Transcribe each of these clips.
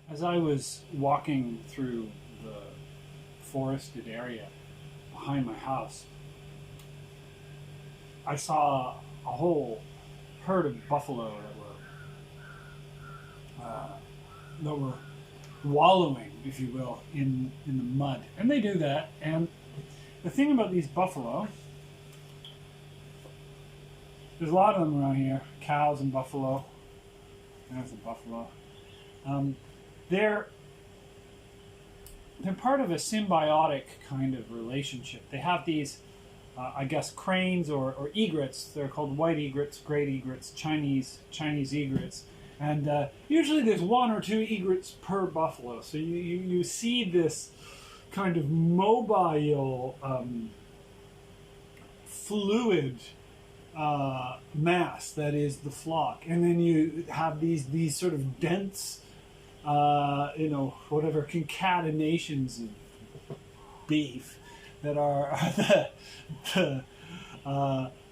As I was walking through the forested area behind my house, I saw a whole herd of buffalo that were wallowing, if you will, in the mud. And they do that. And the thing about these buffalo, there's a lot of them around here, cows and buffalo. There's a buffalo. They're part of a symbiotic kind of relationship. They have these, I guess, cranes or egrets. They're called white egrets, great egrets, Chinese egrets. And usually there's one or two egrets per buffalo. So you see this kind of mobile, fluid mass that is the flock. And then you have these sort of dense, whatever concatenations of beef that are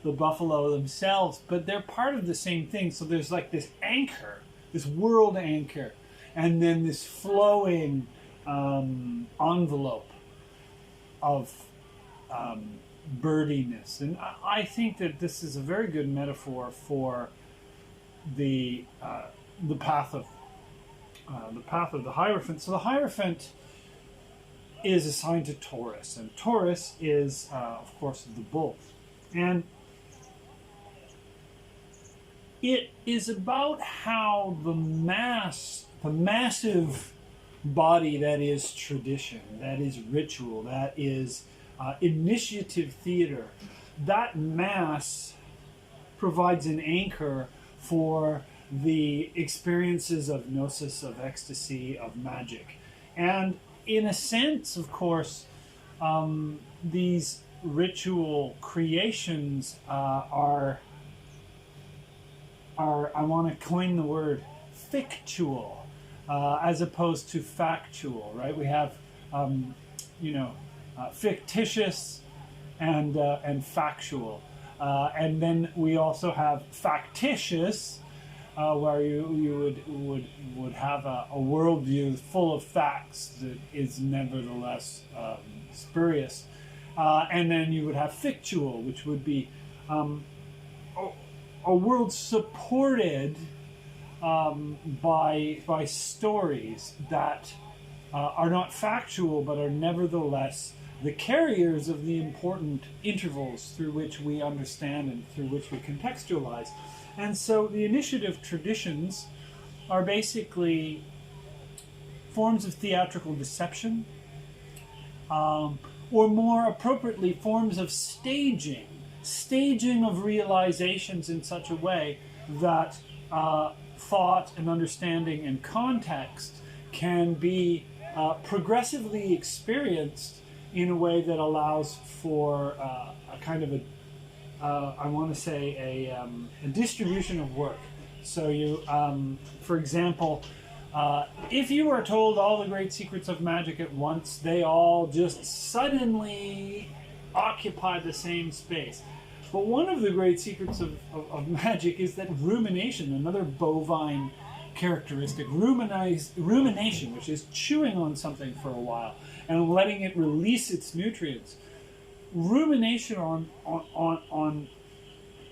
the buffalo themselves, but they're part of the same thing. So there's like this anchor, this world anchor, and then this flowing envelope of birdiness. And I think that this is a very good metaphor for the path of the hierophant. So the hierophant is assigned to Taurus, and Taurus is, of course, the bull. And it is about how the massive body that is tradition, that is ritual, that is initiative theater, that mass provides an anchor for the experiences of gnosis, of ecstasy, of magic. And in a sense, of course, these ritual creations are, I want to coin the word, fictual, as opposed to factual, right? We have, fictitious and factual. And then we also have factitious, where you would have a worldview full of facts that is nevertheless spurious. And then you would have fictual, which would be a world supported by stories that are not factual, but are nevertheless the carriers of the important intervals through which we understand and through which we contextualize. And so the initiative traditions are basically forms of theatrical deception, or more appropriately, forms of staging of realizations in such a way that thought and understanding and context can be progressively experienced in a way that allows for a kind of I want to say a distribution of work. So you, for example, if you are told all the great secrets of magic at once, they all just suddenly occupy the same space. But one of the great secrets of magic is that rumination, another bovine characteristic, rumination, which is chewing on something for a while and letting it release its nutrients. Rumination on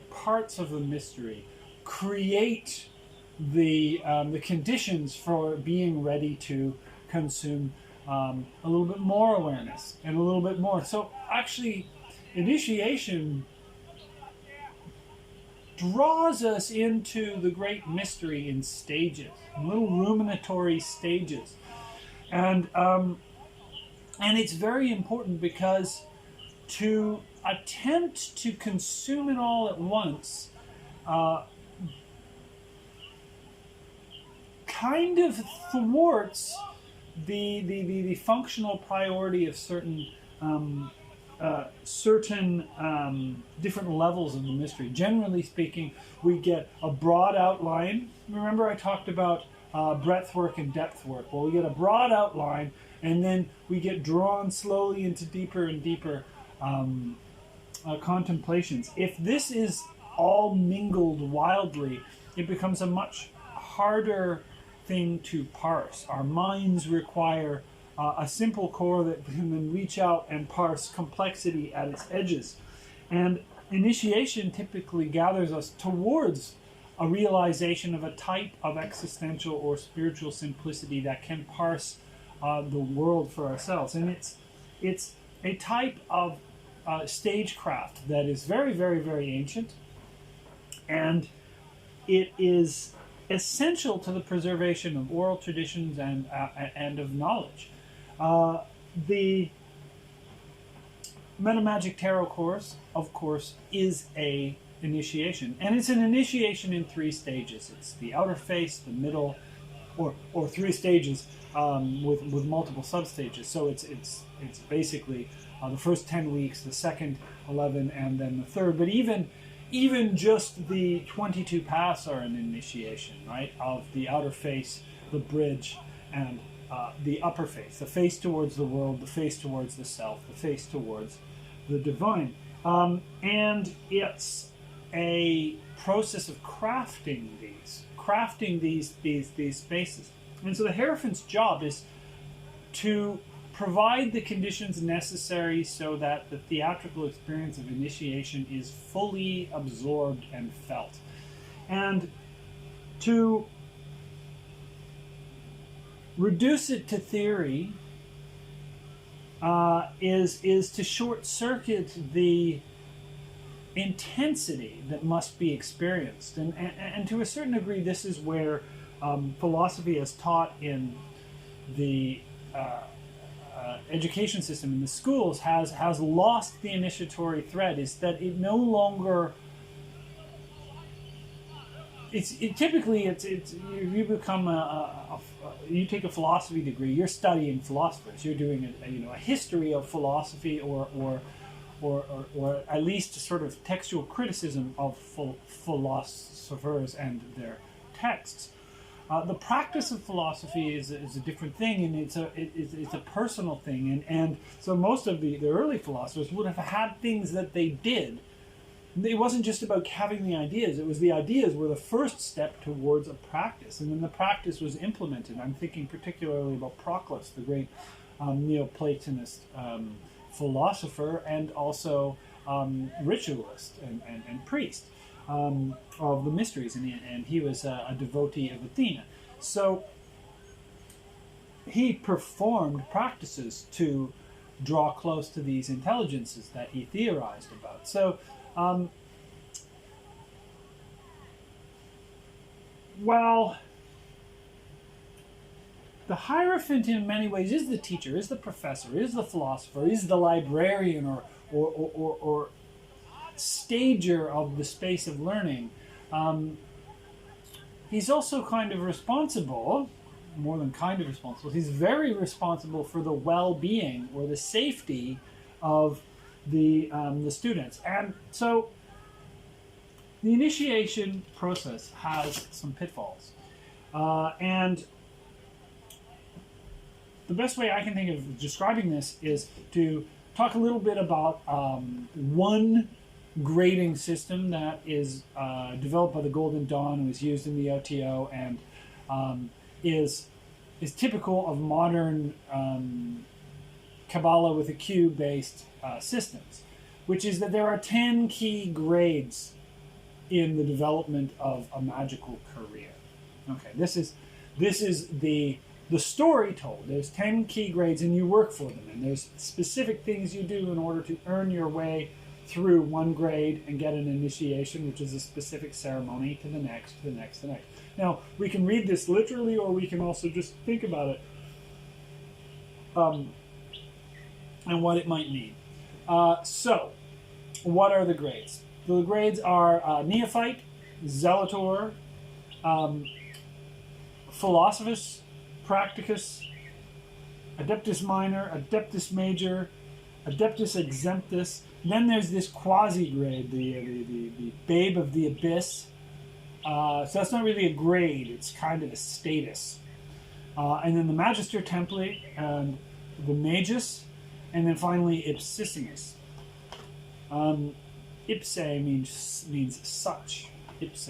parts of the mystery create the conditions for being ready to consume a little bit more awareness and a little bit more. So actually, initiation draws us into the great mystery in stages, little ruminatory stages, and it's very important because to attempt to consume it all at once kind of thwarts the functional priority of certain different levels of the mystery. Generally speaking, we get a broad outline. Remember I talked about breadth work and depth work. Well, we get a broad outline, and then we get drawn slowly into deeper and deeper contemplations. If this is all mingled wildly, it becomes a much harder thing to parse. Our minds require a simple core that can then reach out and parse complexity at its edges. And initiation typically gathers us towards a realization of a type of existential or spiritual simplicity that can parse the world for ourselves. And it's a type of stagecraft that is very, very, very ancient, and it is essential to the preservation of oral traditions and of knowledge. The Metamagic Tarot course, of course, is a initiation, and it's an initiation in 3 stages. It's the outer face, the middle, or 3 stages with multiple substages. So it's basically the first 10 weeks, the second 11, and then the third. But even just the 22 paths are an initiation, right? Of the outer face, the bridge, and the upper face, the face towards the world, the face towards the self, the face towards the divine. And it's a process of crafting these spaces. And so the hierophant's job is to provide the conditions necessary so that the theatrical experience of initiation is fully absorbed and felt. And to reduce it to theory is to short-circuit the intensity that must be experienced. And to a certain degree, this is where philosophy as taught in the education system in the schools has lost the initiatory thread, is that it no longer typically you become you take a philosophy degree, you're studying philosophers, you're doing a history of philosophy or at least sort of textual criticism of philosophers and their texts. The practice of philosophy is a different thing, and it's a personal thing, and so most of the early philosophers would have had things that they did. It wasn't just about having the ideas; it was the ideas were the first step towards a practice, and then the practice was implemented. I'm thinking particularly about Proclus, the great Neoplatonist philosopher, and also ritualist and priest of the mysteries, and he was a devotee of Athena. So he performed practices to draw close to these intelligences that he theorized about. So while the hierophant in many ways is the teacher, is the professor, is the philosopher, is the librarian or stager of the space of learning, he's also kind of responsible, more than kind of responsible, he's very responsible for the well-being or the safety of the students. And so the initiation process has some pitfalls. And the best way I can think of describing this is to talk a little bit about one grading system that is developed by the Golden Dawn and was used in the OTO and is typical of modern Kabbalah with a Q-based systems, which is that there are 10 key grades in the development of a magical career. Okay, this is the story told. There's 10 key grades and you work for them, and there's specific things you do in order to earn your way through one grade and get an initiation, which is a specific ceremony, to the next, to the next, to the next. Now, we can read this literally, or we can also just think about it and what it might mean. So, what are the grades? The grades are Neophyte, Zealotor, Philosophus, Practicus, Adeptus Minor, Adeptus Major, Adeptus Exemptus. Then there's this quasi-grade, the Babe of the Abyss. So that's not really a grade, it's kind of a status. And then the Magister Template, and the Magus, and then finally Ipsissimus. Ipse means such. Ipse,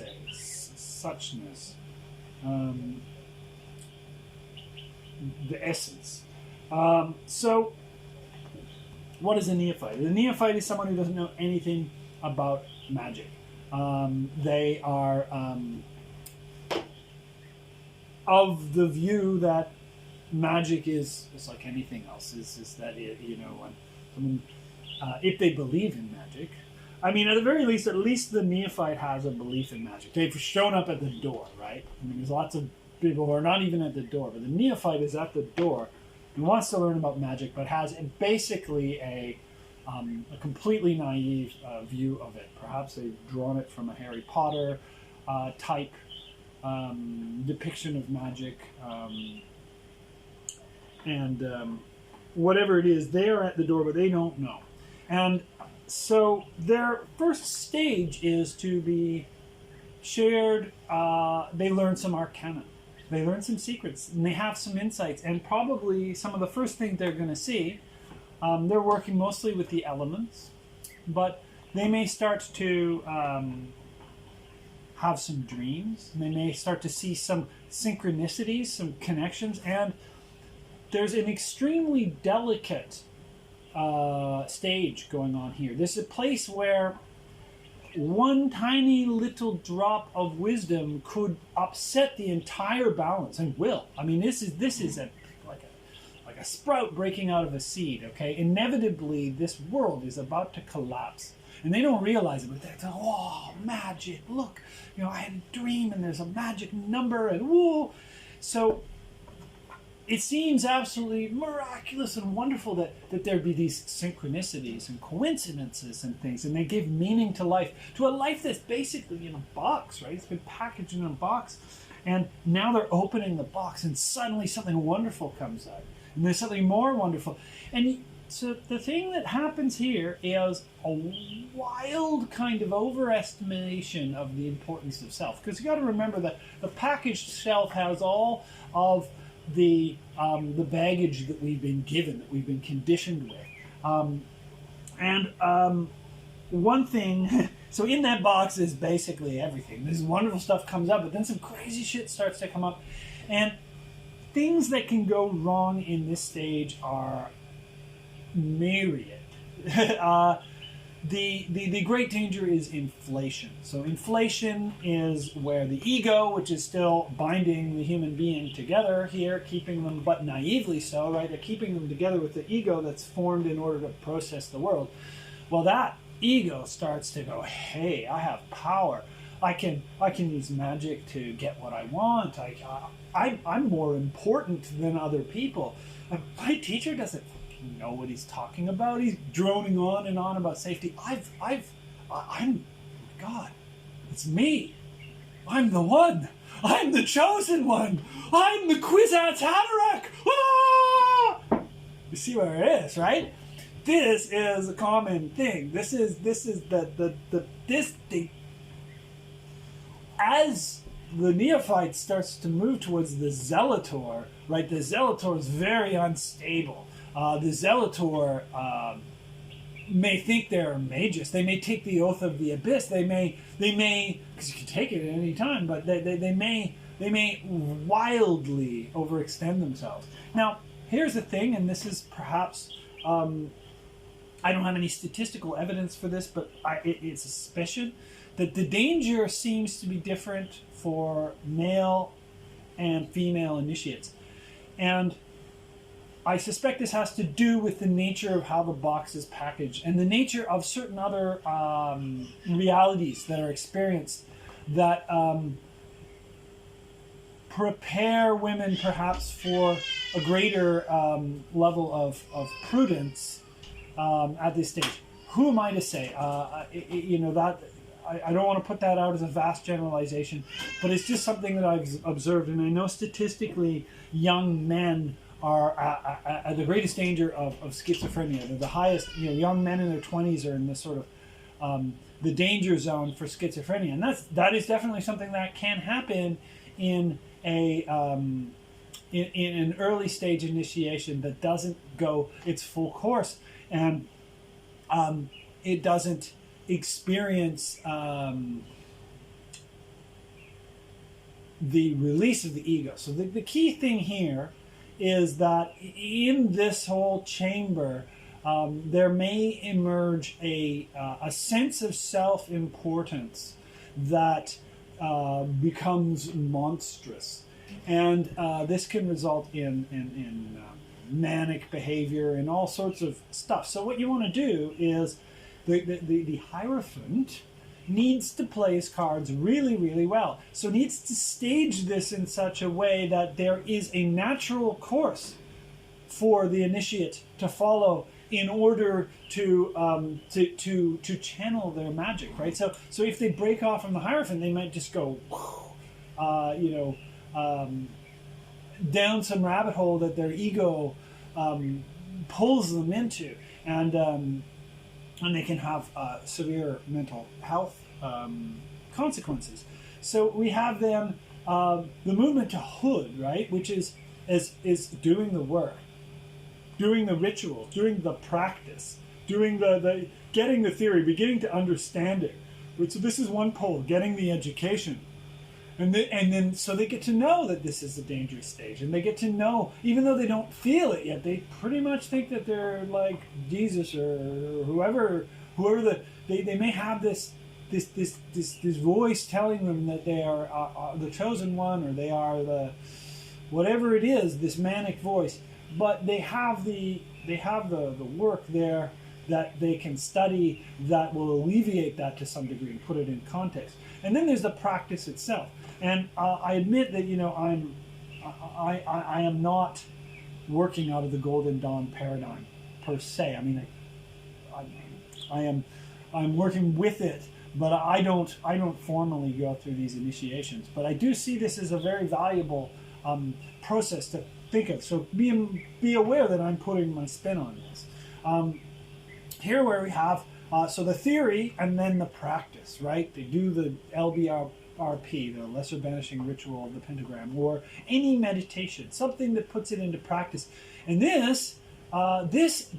suchness. the essence. So, what is a neophyte? A neophyte is someone who doesn't know anything about magic. They are of the view that magic is like anything else. Is that it, when someone, if they believe in magic, I mean, at the very least, at least the neophyte has a belief in magic. They've shown up at the door, right? I mean, there's lots of people who are not even at the door, but the neophyte is at the door and wants to learn about magic, but has basically a completely naive view of it. Perhaps they've drawn it from a Harry Potter type depiction of magic, and whatever it is, they are at the door, but they don't know. And so their first stage is to be shared. They learn some arcana. They learn some secrets, and they have some insights. And probably some of the first things they're going to see, they're working mostly with the elements, but they may start to have some dreams. They may start to see some synchronicities, some connections, and there's an extremely delicate stage going on here. This is a place where one tiny little drop of wisdom could upset the entire balance, and will. I mean, this is like a sprout breaking out of a seed. Okay, inevitably this world is about to collapse, and they don't realize it. But they're like, "Oh, magic! Look, I had a dream, and there's a magic number, and whoa!" So it seems absolutely miraculous and wonderful that there'd be these synchronicities and coincidences and things, and they give meaning to a life that's basically in a box, right? It's been packaged in a box, and now they're opening the box, and suddenly something wonderful comes out, and there's something more wonderful. And so the thing that happens here is a wild kind of overestimation of the importance of self, because you got to remember that the packaged self has all of the baggage that we've been given, that we've been conditioned with, and one thing. So in that box is basically everything. This wonderful stuff comes up, but then some crazy shit starts to come up, and things that can go wrong in this stage are myriad. The great danger is inflation. So inflation is where the ego, which is still binding the human being together here, keeping them, but naively so, right? They're keeping them together with the ego that's formed in order to process the world. Well, that ego starts to go, hey, I have power. I can use magic to get what I want. I'm more important than other people. My teacher doesn't know what he's talking about. He's droning on and on about safety. I'm God. It's me. I'm the one. I'm the chosen one. I'm the Kwisatz Haderach. Ah! You see where it is, right? This is a common thing. This is as the neophyte starts to move towards the zealotor, right? The zealotor is very unstable. The zealotor may think they're magus. They may take the oath of the abyss. They may, because you can take it at any time, but they may wildly overextend themselves. Now, here's the thing, and this is perhaps, I don't have any statistical evidence for this, but it's a suspicion that the danger seems to be different for male and female initiates. And I suspect this has to do with the nature of how the box is packaged and the nature of certain other realities that are experienced that prepare women perhaps for a greater level of prudence at this stage. Who am I to say? That I don't want to put that out as a vast generalization, but it's just something that I've observed, and I know statistically young men are at the greatest danger of schizophrenia. They're the highest, young men in their 20s are in this sort of the danger zone for schizophrenia, and that is definitely something that can happen in in an early stage initiation that doesn't go its full course, and it doesn't experience the release of the ego. So the key thing here is that in this whole chamber, there may emerge a sense of self-importance that becomes monstrous. And this can result in manic behavior and all sorts of stuff. So what you want to do is the hierophant needs to play his cards really, really well. So needs to stage this in such a way that there is a natural course for the initiate to follow in order to channel their magic, right? So if they break off from the hierophant, they might just go, down some rabbit hole that their ego pulls them into, and they can have severe mental health consequences. So we have then the movement to hood, right, which is doing the work, doing the ritual, doing the practice, doing the getting the theory, beginning to understand it. So this is one pole, getting the education. And then so they get to know that this is a dangerous stage, and they get to know, even though they don't feel it yet, they pretty much think that they're like Jesus or whoever they may have this voice telling them that they are the chosen one, or they are the whatever it is, this manic voice. But they have the work there that they can study that will alleviate that to some degree and put it in context. And then there's the practice itself. And I admit that I am not working out of the Golden Dawn paradigm per se. I mean, I'm working with it, but I don't formally go through these initiations. But I do see this as a very valuable process to think of. So be aware that I'm putting my spin on this. Here where we have so the theory and then the practice, right? They do the LBRP, the Lesser Banishing Ritual of the Pentagram, or any meditation, something that puts it into practice. And this tames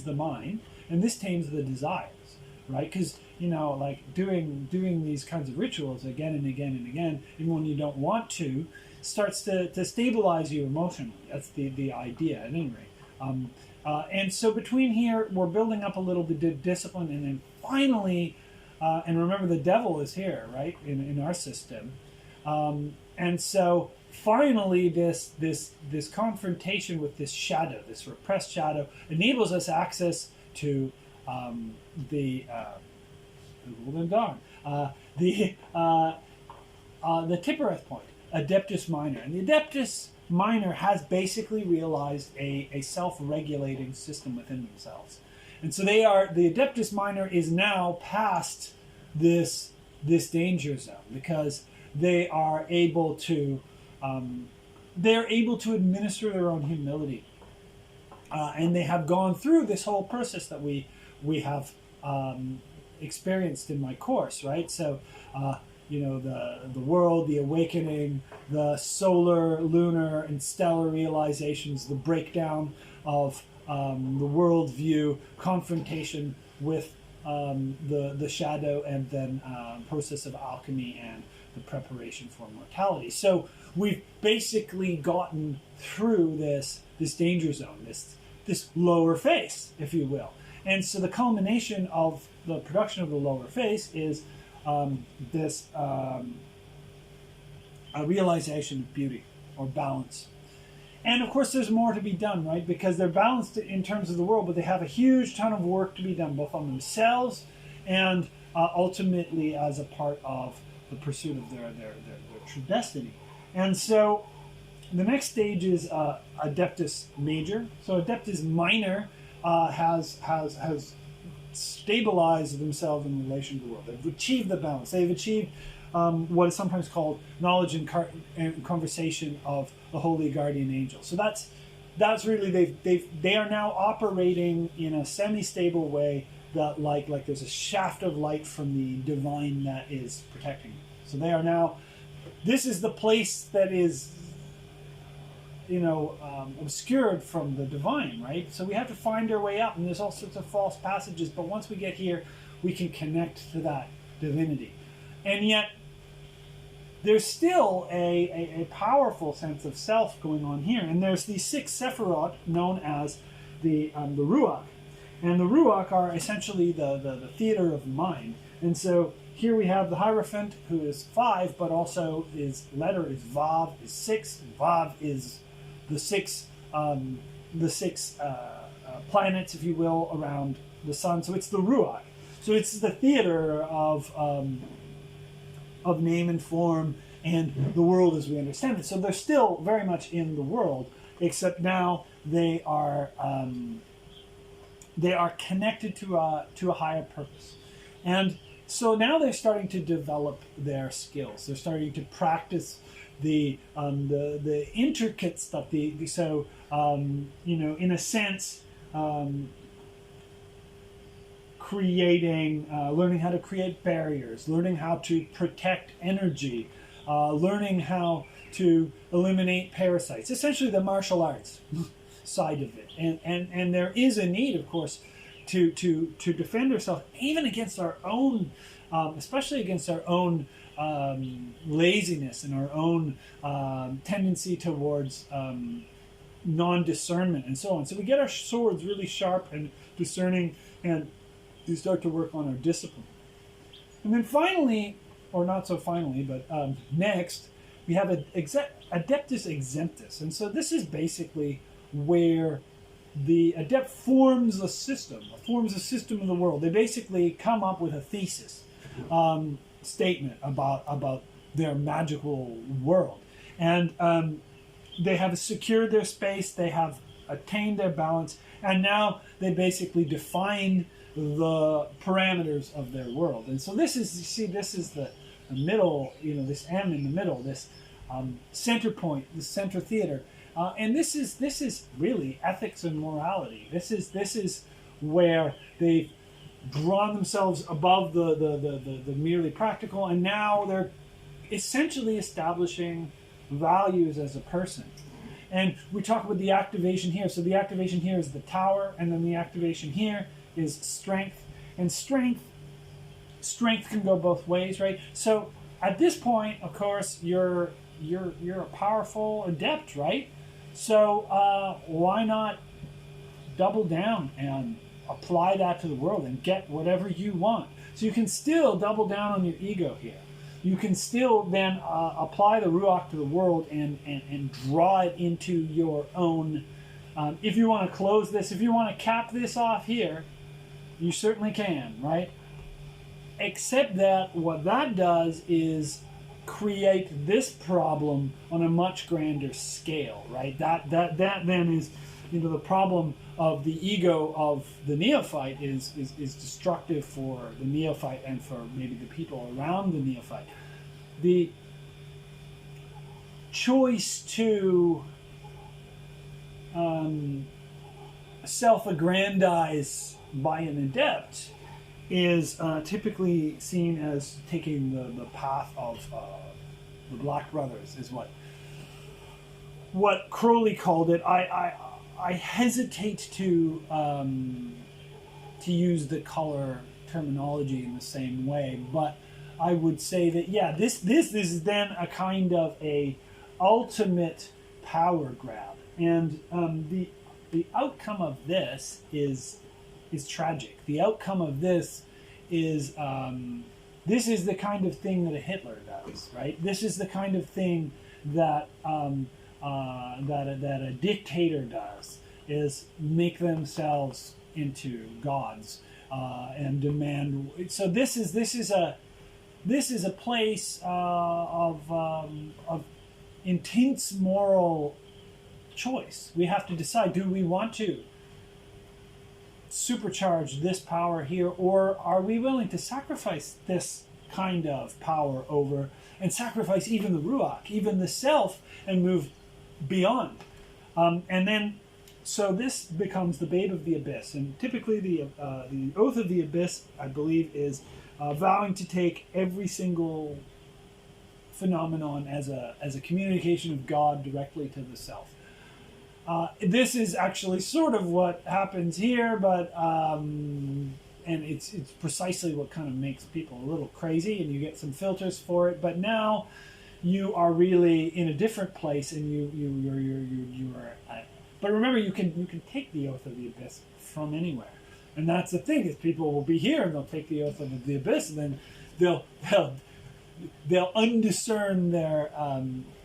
the mind, and this tames the desires, right? Because like doing these kinds of rituals again and again and again, even when you don't want to, starts to stabilize you emotionally. That's the idea, at any rate. And so between here, we're building up a little bit of discipline, and then finally, and remember the devil is here, right, in our system. And so finally, this confrontation with this shadow, this repressed shadow, enables us access to the Golden Dawn, the Tippereth point, Adeptus Minor. And the Adeptus Minor has basically realized a self-regulating system within themselves. And so the Adeptus Minor is now past this danger zone, because they are able to administer their own humility, and they have gone through this whole process that we have experienced in my course, right? So the world, the awakening, the solar, lunar, and stellar realizations, the breakdown of the world view, confrontation with the shadow, and then process of alchemy and the preparation for mortality. So we've basically gotten through this danger zone, this lower face, if you will. And so the culmination of the production of the lower face is a realization of beauty or balance. And of course there's more to be done, right? Because they're balanced in terms of the world, but they have a huge ton of work to be done, both on themselves and ultimately as a part of the pursuit of their true destiny. And so the next stage is Adeptus Major. So Adeptus Minor has stabilized themselves in relation to the world. They've achieved the balance. They've achieved what is sometimes called knowledge and conversation of the holy guardian angel. So that's really they are now operating in a semi-stable way, that like there's a shaft of light from the divine that is protecting them. So they are now. This is the place that is obscured from the divine, right? So we have to find our way up, and there's all sorts of false passages, but once we get here, we can connect to that divinity. And yet, there's still a powerful sense of self going on here. And there's these 6 Sephirot known as the Ruach. And the Ruach are essentially the theater of mind. And so here we have the hierophant, who is 5, but also his letter is Vav, is 6. And Vav is the six planets, if you will, around the sun. So it's the Ruach. So it's the theater of name and form and the world as we understand it. So they're still very much in the world, except now they are connected to a higher purpose. And so now they're starting to develop their skills. They're starting to practice the intricate stuff. In a sense, learning how to create barriers, learning how to protect energy, learning how to eliminate parasites. Essentially, the martial arts side of it. And there is a need, of course, to defend ourselves, even against our own, especially against our own laziness and our own tendency towards non-discernment and so on. So we get our swords really sharp and discerning, and we start to work on our discipline. And then finally, or not so finally, but next, we have Adeptus Exemptus. And so this is basically where the adept forms a system of the world. They basically come up with a thesis statement about their magical world. And they have secured their space, they have attained their balance, and now they basically define the parameters of their world. And so this is the middle, this M in the middle, this center point, this center theater. And this is really ethics and morality. This is where they've drawn themselves above the merely practical, and now they're essentially establishing values as a person. And we talk about the activation here. So the activation here is the tower, and then the activation here is strength. And strength can go both ways, right? So at this point, of course, you're a powerful adept, right? So why not double down and apply that to the world and get whatever you want? So you can still double down on your ego here. You can still then apply the Ruach to the world and draw it into your own. If you want to close this, if you want to cap this off here, you certainly can, right? Except that what that does is create this problem on a much grander scale, right? That then is, the problem of the ego of the neophyte is destructive for the neophyte and for maybe the people around the neophyte. The choice to self-aggrandize by an adept is typically seen as taking the path of the Black Brothers, is what Crowley called it. I hesitate to use the color terminology in the same way, but I would say that this is then a kind of a ultimate power grab, and the outcome of this is tragic. The outcome of this is the kind of thing that a Hitler does, right? This is the kind of thing that that a dictator does, is make themselves into gods and demand. So this is a place of intense moral choice. We have to decide: do we want to supercharge this power here, or are we willing to sacrifice this kind of power over and sacrifice even the Ruach, even the self, and move beyond? And then, so this becomes the Babe of the Abyss. And typically the Oath of the Abyss, I believe, is vowing to take every single phenomenon as a communication of God directly to the self. This is actually sort of what happens here, but and it's precisely what kind of makes people a little crazy, and you get some filters for it. But now you are really in a different place, and you are. But remember, you can take the oath of the abyss from anywhere, and that's the thing is people will be here and they'll take the oath of the abyss, and then they'll undiscern their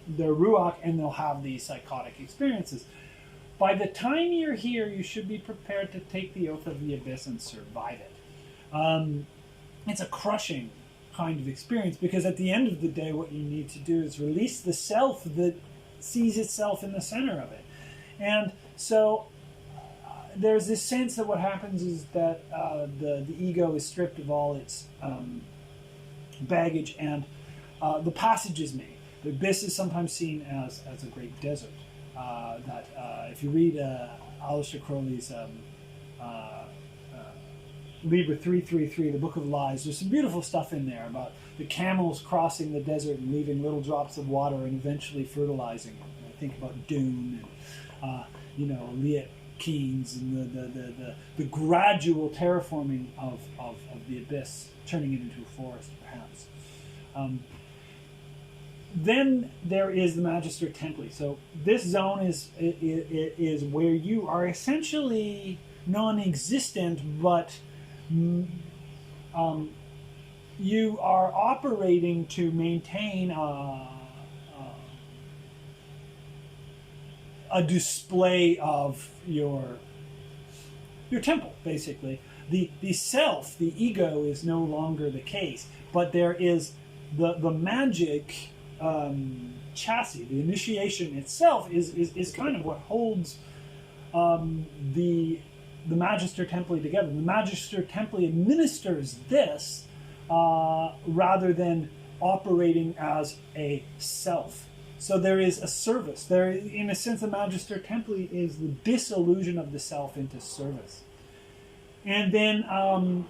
ruach, and they'll have these psychotic experiences. By the time you're here, you should be prepared to take the oath of the abyss and survive it. It's a crushing kind of experience, because at the end of the day, what you need to do is release the self that sees itself in the center of it. And so there's this sense that what happens is that the ego is stripped of all its baggage, and the passage is made. The abyss is sometimes seen as a great desert. If you read Aleister Crowley's Liber 333, the Book of Lies, there's some beautiful stuff in there about the camels crossing the desert and leaving little drops of water and eventually fertilizing it. I think about Dune and Liet Keynes and the gradual terraforming of the abyss, turning it into a forest, perhaps. Then there is the Magister Templi. So this zone is where you are essentially non-existent, but you are operating to maintain a display of your temple, basically. The self, the ego, is no longer the case, but there is the magic chassis. The initiation itself is kind of what holds the Magister Templi together. The Magister Templi administers this rather than operating as a self. So there is a service. There, in a sense, the Magister Templi is the dissolution of the self into service. And then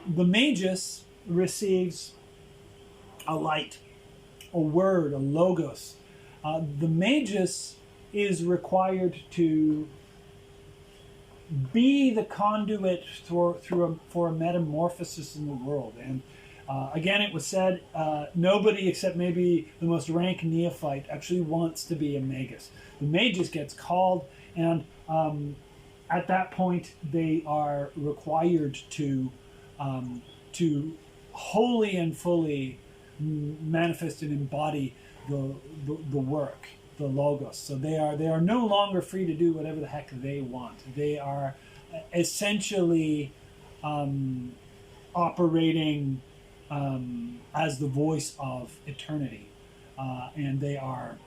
the Magus receives a light, a word, a logos. The Magus is required to be the conduit for a metamorphosis in the world. And again, it was said, nobody except maybe the most rank neophyte actually wants to be a Magus. The Magus gets called, and at that point, they are required to wholly and fully manifest and embody the work, the logos. So they are no longer free to do whatever the heck they want. They are essentially operating as the voice of eternity, and they are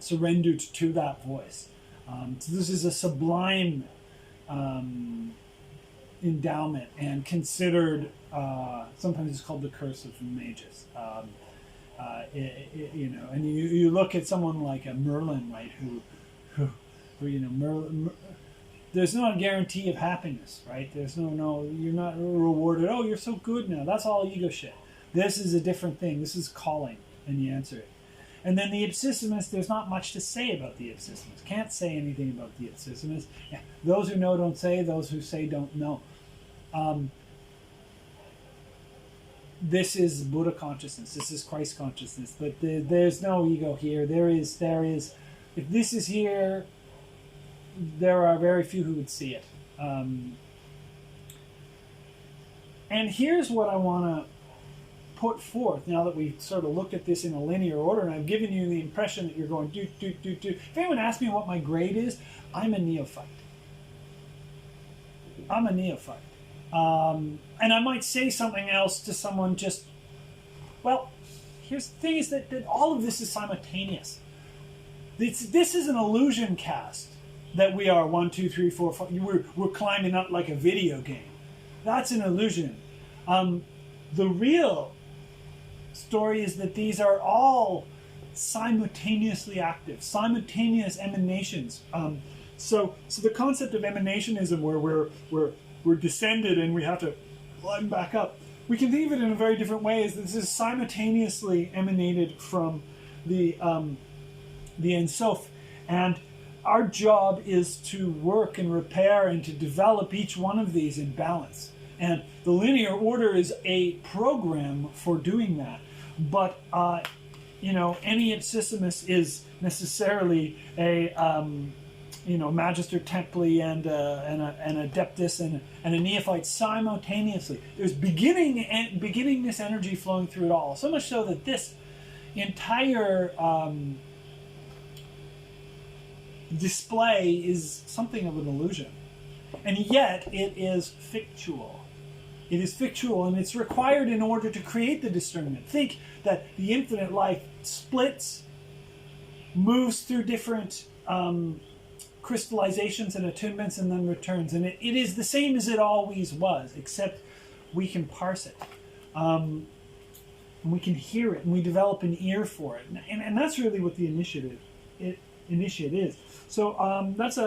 surrendered to that voice. So this is a sublime endowment, and considered sometimes it's called the curse of the Magus. And you look at someone like a Merlin, right? Who Merlin. There's no guarantee of happiness, right? There's no. You're not rewarded. Oh, you're so good now. That's all ego shit. This is a different thing. This is calling, and you answer it. And then the Absissimist, there's not much to say about the Absissimist. Can't say anything about the Absissimist. Yeah. Those who know don't say. Those who say don't know. This is Buddha consciousness. This is Christ consciousness. But there's no ego here. There is. If this is here, there are very few who would see it. And here's what I want to put forth, now that we've sort of looked at this in a linear order, and I've given you the impression that you're going do. If anyone asks me what my grade is, I'm a neophyte. I'm a neophyte. And I might say something else to someone just, well, here's the thing is that all of this is simultaneous. This is an illusion cast that we are 1, 2, 3, 4, 5. We're climbing up like a video game. That's an illusion. The real story is that these are all simultaneously active, simultaneous emanations. So the concept of emanationism, where we're descended and we have to climb back up, we can think of it in a very different way. Is this is simultaneously emanated from the Ein Sof, and our job is to work and repair and to develop each one of these in balance. And the linear order is a program for doing that. But Eniacissimus is necessarily a Magister Templi and an Adeptus and a Neophyte simultaneously. There's beginningness energy flowing through it all. So much so that this entire display is something of an illusion. And yet it is fictual. It is fictual, and it's required in order to create the discernment. Think that the infinite life splits, moves through different crystallizations and attunements, and then returns. And it is the same as it always was, except we can parse it. And we can hear it, and we develop an ear for it. And that's really what the initiate is. So that's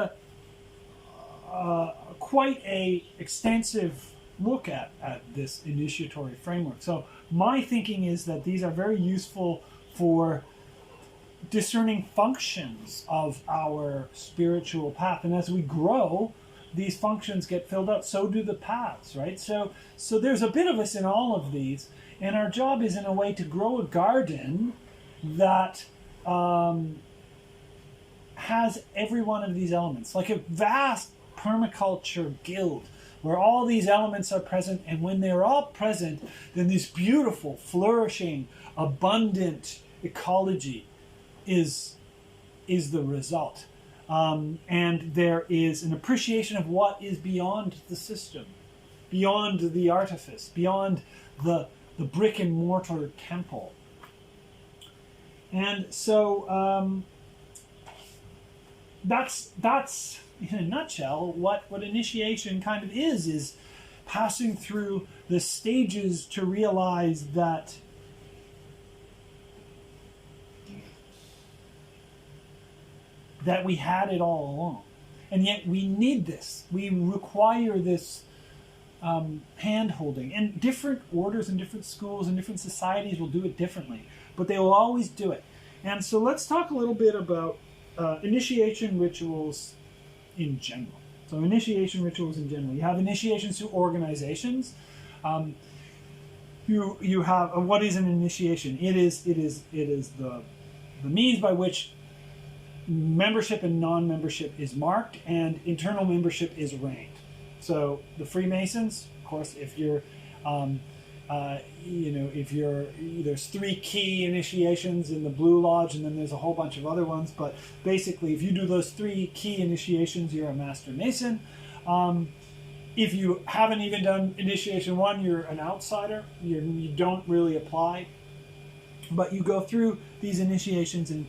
quite a extensive look at this initiatory framework. So my thinking is that these are very useful for discerning functions of our spiritual path. And as we grow, these functions get filled out. So do the paths, right? So there's a bit of us in all of these. And our job is, in a way, to grow a garden that has every one of these elements. Like a vast permaculture guild where all these elements are present. And when they're all present, then this beautiful, flourishing, abundant ecology is the result. And there is an appreciation of what is beyond the system, beyond the artifice, beyond the brick and mortar temple. And so that's in a nutshell what initiation kind of is passing through the stages to realize that we had it all along. And yet we need this. We require this hand-holding. And different orders and different schools and different societies will do it differently. But they will always do it. And so let's talk a little bit about initiation rituals in general. So initiation rituals in general. You have initiations through organizations. You have what is an initiation? It is the means by which membership and non-membership is marked, and internal membership is ranked. So the Freemasons, of course, if you're, there's 3 key initiations in the Blue Lodge, and then there's a whole bunch of other ones. But basically, if you do those 3 key initiations, you're a Master Mason. If you haven't even done Initiation 1, you're an outsider. You don't really apply. But you go through these initiations, and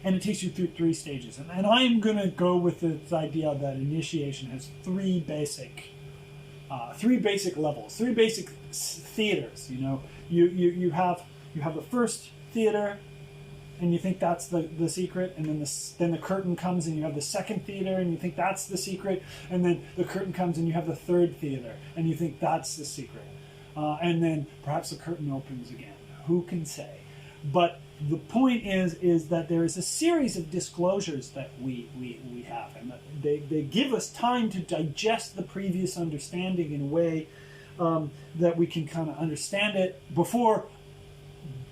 it takes you through 3 stages. And I'm going to go with this idea that initiation has 3 basic levels, 3 basic theaters. You have the first theater, and you think that's the secret, and then the curtain comes, and you have the second theater, and you think that's the secret, and then the curtain comes, and you have the third theater, and you think that's the secret, and then perhaps the curtain opens again. Who can say? But the point is that there is a series of disclosures that we have, and that they give us time to digest the previous understanding in a way that we can kind of understand it before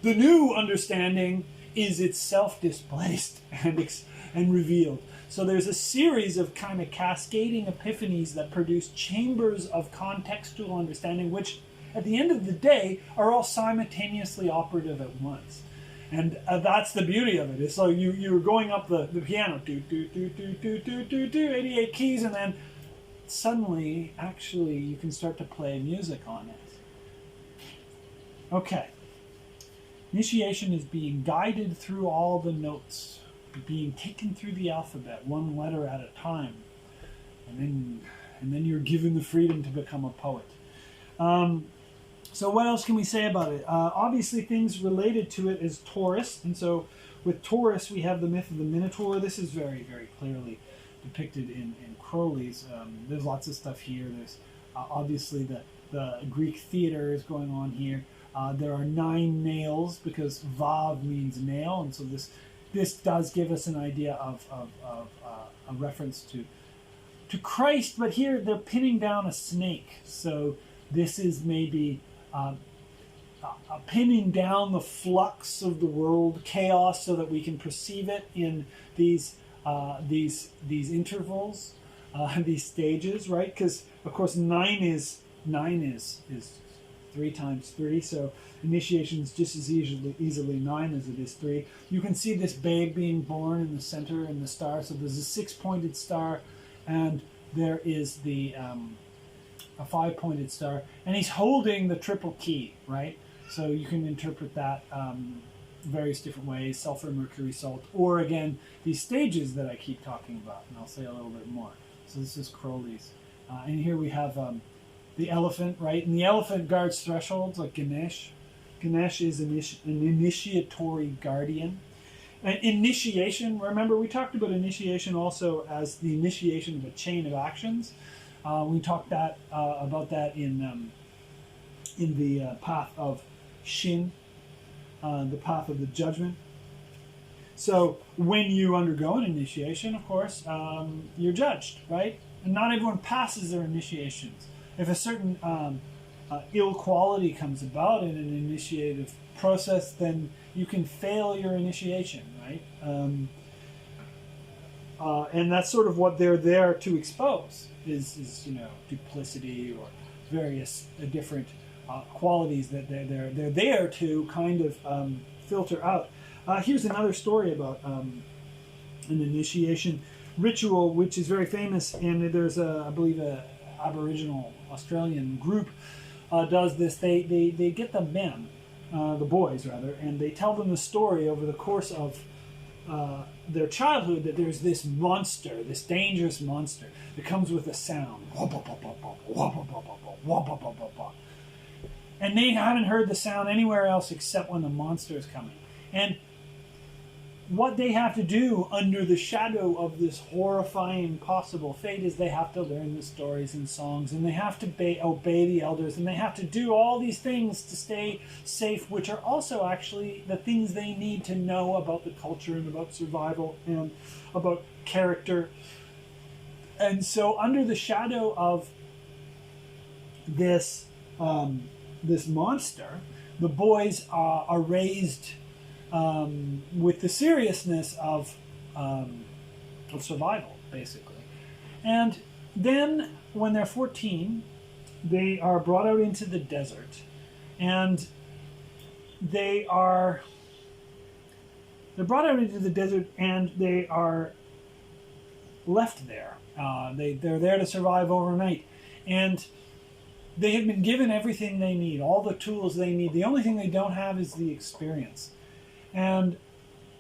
the new understanding is itself displaced and revealed. So there's a series of kind of cascading epiphanies that produce chambers of contextual understanding, which at the end of the day are all simultaneously operative at once. And that's the beauty of it. It's like you're going up the piano, 88 keys, and then suddenly, actually, you can start to play music on it. Okay. Initiation is being guided through all the notes, being taken through the alphabet, 1 letter at a time. And then you're given the freedom to become a poet. So what else can we say about it? Obviously, things related to it is Taurus. And so with Taurus, we have the myth of the Minotaur. This is very, very clearly depicted in Crowley's. There's lots of stuff here. There's obviously the Greek theater is going on here. There are 9 nails because Vav means nail. And so this does give us an idea of a reference to Christ. But here they're pinning down a snake. So this is maybe pinning down the flux of the world, chaos, so that we can perceive it in these intervals, these stages, right? Because of course 9 is 3 times 3, so initiation is just as easily 9 as it is 3. You can see this babe being born in the center in the star. So there's a 6-pointed star, and there is a 5-pointed star, and he's holding the triple key, right? So you can interpret that various different ways: sulfur, mercury, salt, or again these stages that I keep talking about, and I'll say a little bit more. So this is Crowley's, and here we have the elephant, right? And the elephant guards thresholds, like Ganesh. Ganesh is an initiatory guardian. And initiation, remember we talked about initiation also as the initiation of a chain of actions. We talked about that in the path of Shin, the path of the judgment. So when you undergo an initiation, of course, you're judged, right? And not everyone passes their initiations. If a certain ill quality comes about in an initiative process, then you can fail your initiation, right? And that's sort of what they're there to expose is duplicity or various different qualities that they're there to kind of filter out. Here's another story about an initiation ritual, which is very famous, and there's I believe a Aboriginal Australian group does this. They get the men, the boys rather, and they tell them the story over the course of their childhood that there's this monster, this dangerous monster that comes with a sound, and they haven't heard the sound anywhere else except when the monster is coming. And what they have to do under the shadow of this horrifying possible fate is they have to learn the stories and songs, and they have to obey the elders, and they have to do all these things to stay safe, which are also actually the things they need to know about the culture and about survival and about character. And so under the shadow of this this monster, the boys are raised with the seriousness of survival, basically. And then when they're 14, they are brought out into the desert, and they're brought out into the desert, and they are left there. They're there to survive overnight, and they have been given everything they need, all the tools they need. The only thing they don't have is the experience. And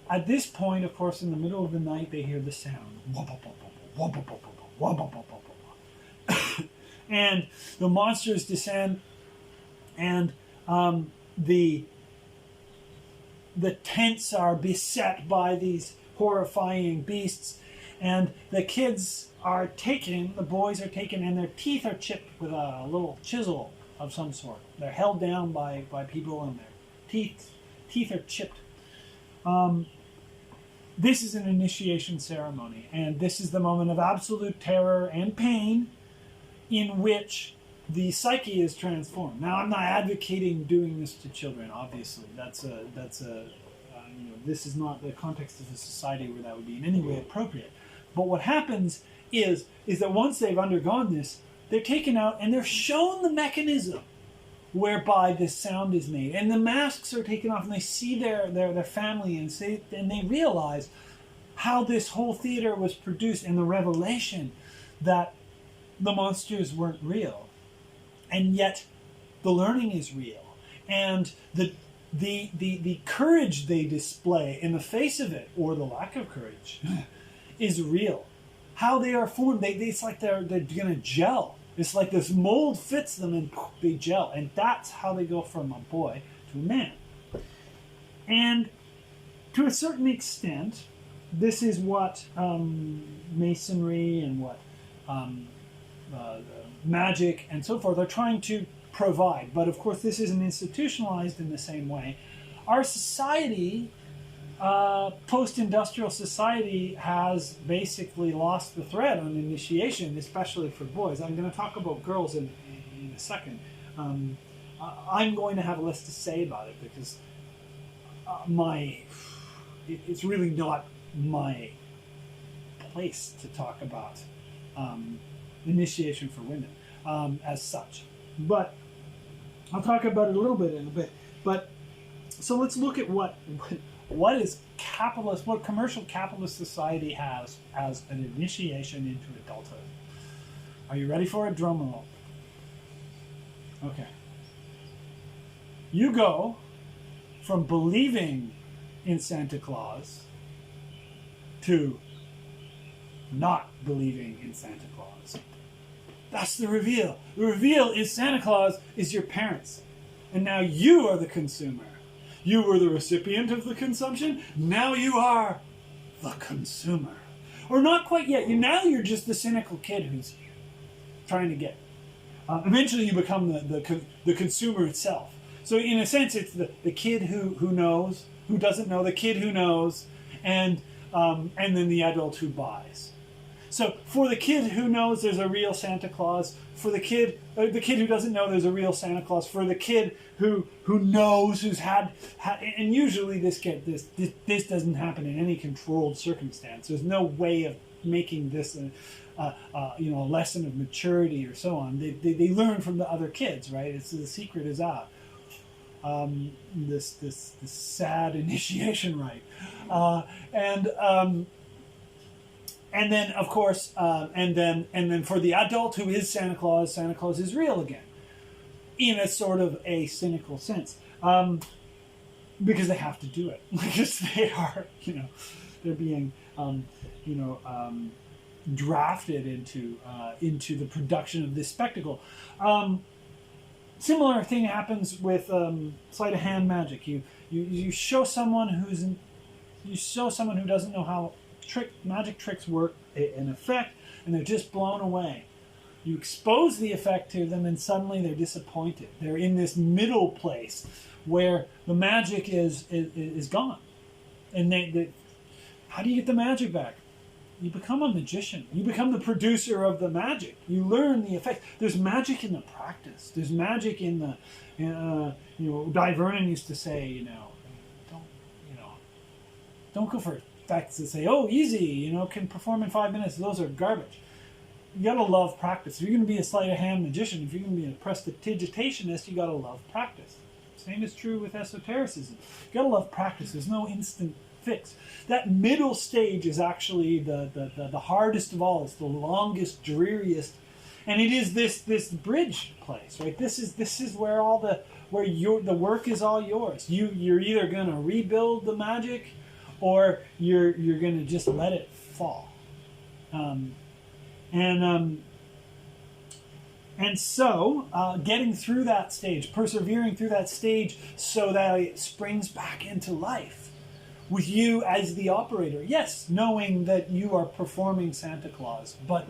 at this point, of course, in the middle of the night, they hear the sound. And the monsters descend, and the tents are beset by these horrifying beasts, and the kids are taken, the boys are taken, and their teeth are chipped with a little chisel of some sort. They're held down by people, and their teeth are chipped. This is an initiation ceremony, and this is the moment of absolute terror and pain in which the psyche is transformed. Now, I'm not advocating doing this to children, obviously. This is not the context of a society where that would be in any way appropriate. But what happens is that once they've undergone this, they're taken out and they're shown the mechanism whereby this sound is made. And the masks are taken off, and they see their family, and they realize how this whole theater was produced, and the revelation that the monsters weren't real. And yet the learning is real. And the courage they display in the face of it, or the lack of courage, is real. How they are formed, it's like they're going to gel. It's like this mold fits them and they gel. And that's how they go from a boy to a man. And to a certain extent, this is what masonry and what magic and so forth are trying to provide. But of course, this isn't institutionalized in the same way. Our society, post-industrial society, has basically lost the thread on initiation, especially for boys. I'm going to talk about girls in a second. I'm going to have less to say about it because it's really not my place to talk about initiation for women as such. But I'll talk about it a little bit in a bit. But so let's look at what is capitalist, what commercial capitalist society has as an initiation into adulthood. Are you ready for it? Drum roll. Okay. You go from believing in Santa Claus to not believing in Santa Claus. That's the reveal. The reveal is Santa Claus is your parents. And now you are the consumer. You were the recipient of the consumption. Now you are the consumer. Or not quite yet. Now you're just the cynical kid who's trying to get. Eventually you become the consumer itself. So in a sense, it's the kid who knows, who doesn't know, the kid who knows, and then the adult who buys. So for the kid who knows there's a real Santa Claus, for the kid who doesn't know there's a real Santa Claus, for the kid who knows, who's had and usually this doesn't happen in any controlled circumstance. There's no way of making this a lesson of maturity or so on. They learn from the other kids, right? It's the secret is out. This sad initiation rite, and then of course, and then for the adult who is Santa Claus is real again, in a sort of a cynical sense, because they have to do it, because they are, they're being, drafted into the production of this spectacle. Similar thing happens with sleight of hand magic. You show someone who doesn't know how magic tricks work in effect, and they're just blown away. You expose the effect to them, and suddenly they're disappointed. They're in this middle place where the magic is gone, and how do you get the magic back? You become a magician. You become the producer of the magic. You learn the effect. There's magic in the practice. There's magic in the, Di Vernon used to say, don't go for facts that say, oh, easy, can perform in 5 minutes. Those are garbage. You gotta love practice. If you're gonna be a sleight of hand magician, if you're gonna be a prestidigitationist, you gotta love practice. Same is true with esotericism. You gotta love practice. There's no instant fix. That middle stage is actually the hardest of all. It's the longest, dreariest, and it is this bridge place, right? This is where the work is all yours. You're either gonna rebuild the magic, or you're gonna just let it fall. And so getting through that stage, persevering through that stage, so that it springs back into life. With you as the operator, yes, knowing that you are performing Santa Claus, but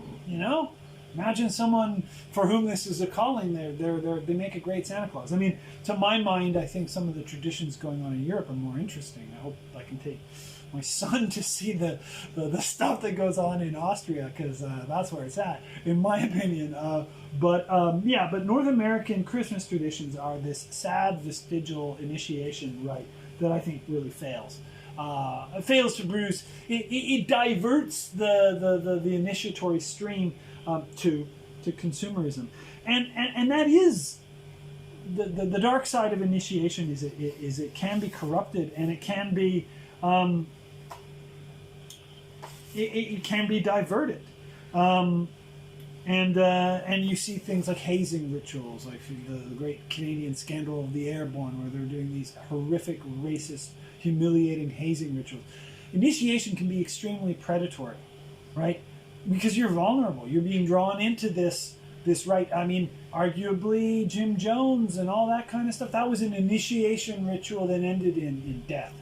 imagine someone for whom this is a calling. They make a great Santa Claus. I mean, to my mind, I think some of the traditions going on in Europe are more interesting. I hope I can take my son to see the stuff that goes on in Austria, because that's where it's at, in my opinion. But North American Christmas traditions are this sad vestigial initiation rite that I think really fails. It fails to produce. It diverts the initiatory stream to consumerism, and that is the dark side of initiation. Is it can be corrupted, and it can be it can be diverted. And you see things like hazing rituals, like the great Canadian scandal of the airborne, where they're doing these horrific, racist, humiliating hazing rituals. Initiation can be extremely predatory, right? Because you're vulnerable. You're being drawn into this rite. I mean, arguably Jim Jones and all that kind of stuff, that was an initiation ritual that ended in death,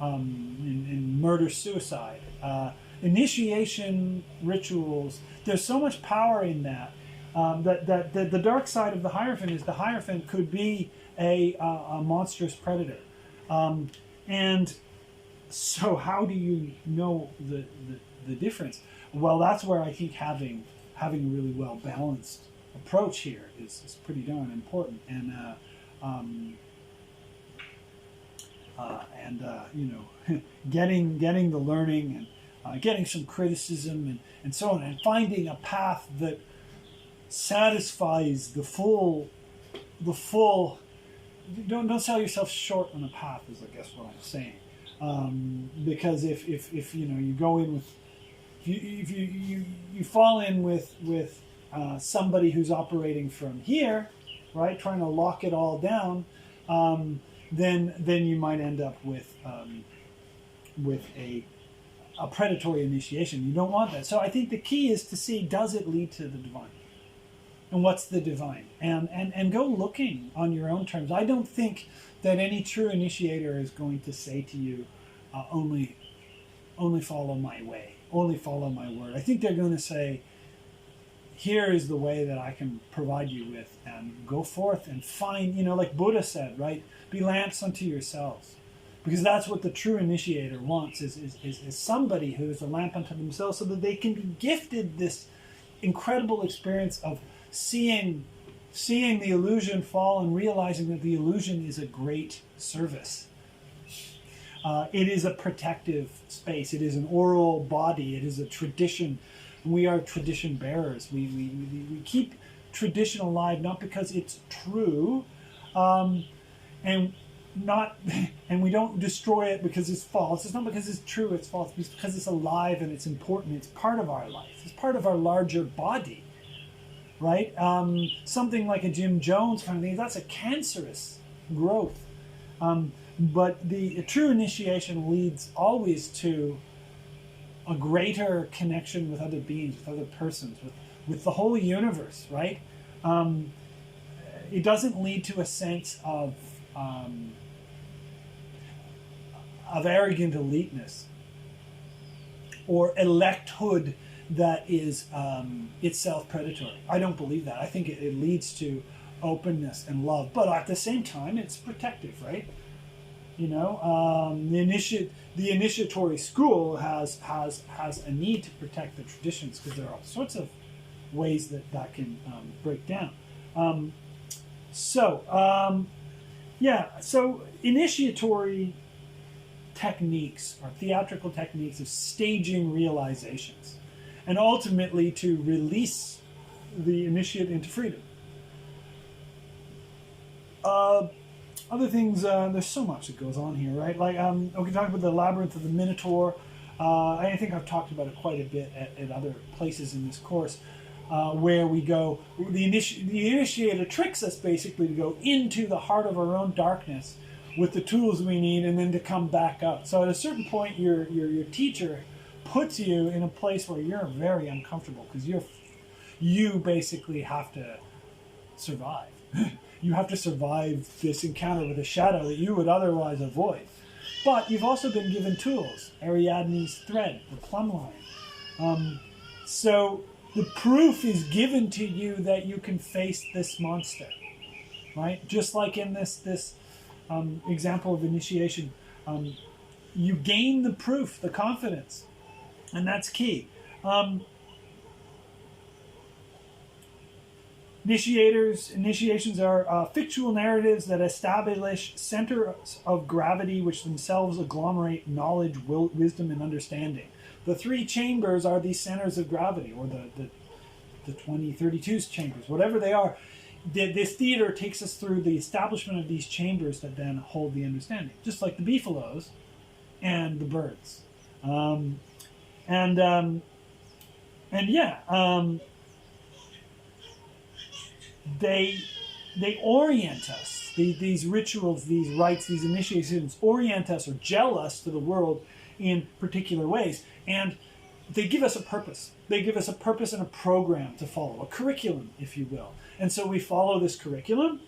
in murder-suicide. Initiation rituals, there's so much power in that, that the dark side of the hierophant is the hierophant could be a monstrous predator. And so how do you know the difference? Well, that's where I think having a really well balanced approach here is pretty darn important. And um, you know, getting the learning and getting some criticism and so on, and finding a path that satisfies the full. Don't sell yourself short on a path, is I guess what I'm saying. Because if you know, you go in with, if you fall in with somebody who's operating from here, right, trying to lock it all down, then you might end up with a predatory initiation. You don't want that. So I think the key is to see, does it lead to the divine? And what's the divine? And go looking on your own terms. I don't think that any true initiator is going to say to you, only follow my way, only follow my word. I think they're going to say, here is the way that I can provide you with, and go forth and find, you know, like Buddha said, right? Be lamps unto yourselves. Because that's what the true initiator wants, is somebody who is a lamp unto themselves, so that they can be gifted this incredible experience of seeing the illusion fall and realizing that the illusion is a great service. It is a protective space. It is an oral body. It is a tradition. We are tradition bearers. We keep tradition alive, not because it's true, and we don't destroy it because it's false. It's not because it's true, it's false. It's because it's alive and it's important. It's part of our life. It's part of our larger body, right? Something like a Jim Jones kind of thing, that's a cancerous growth. But the true initiation leads always to a greater connection with other beings, with other persons, with the whole universe, right? It doesn't lead to a sense of arrogant eliteness or electhood that is itself predatory. I don't believe that. I think it leads to openness and love, but at the same time, it's protective, right? You know, the initiatory school has a need to protect the traditions, because there are all sorts of ways that can break down. So initiatory techniques are theatrical techniques of staging realizations, and ultimately to release the initiate into freedom. Other things, there's so much that goes on here, right? Like, we can talk about the labyrinth of the Minotaur. I think I've talked about it quite a bit at other places in this course, where we go, the initiator tricks us basically to go into the heart of our own darkness with the tools we need, and then to come back up. So at a certain point, your teacher puts you in a place where you're very uncomfortable, because you basically have to survive. You have to survive this encounter with a shadow that you would otherwise avoid. But you've also been given tools, Ariadne's thread, the plumb line. So the proof is given to you that you can face this monster, right? Just like in this example of initiation, you gain the proof, the confidence, and that's key. Initiations are fictional narratives that establish centers of gravity which themselves agglomerate knowledge, wisdom, and understanding. The 3 chambers are these centers of gravity, or the 2032 chambers, whatever they are. This theater takes us through the establishment of these chambers that then hold the understanding, just like the beefaloes and the birds. They orient us. These rituals, these rites, these initiations orient us or gel us to the world in particular ways. And they give us a purpose. They give us a purpose and a program to follow, a curriculum, if you will. And so we follow this curriculum,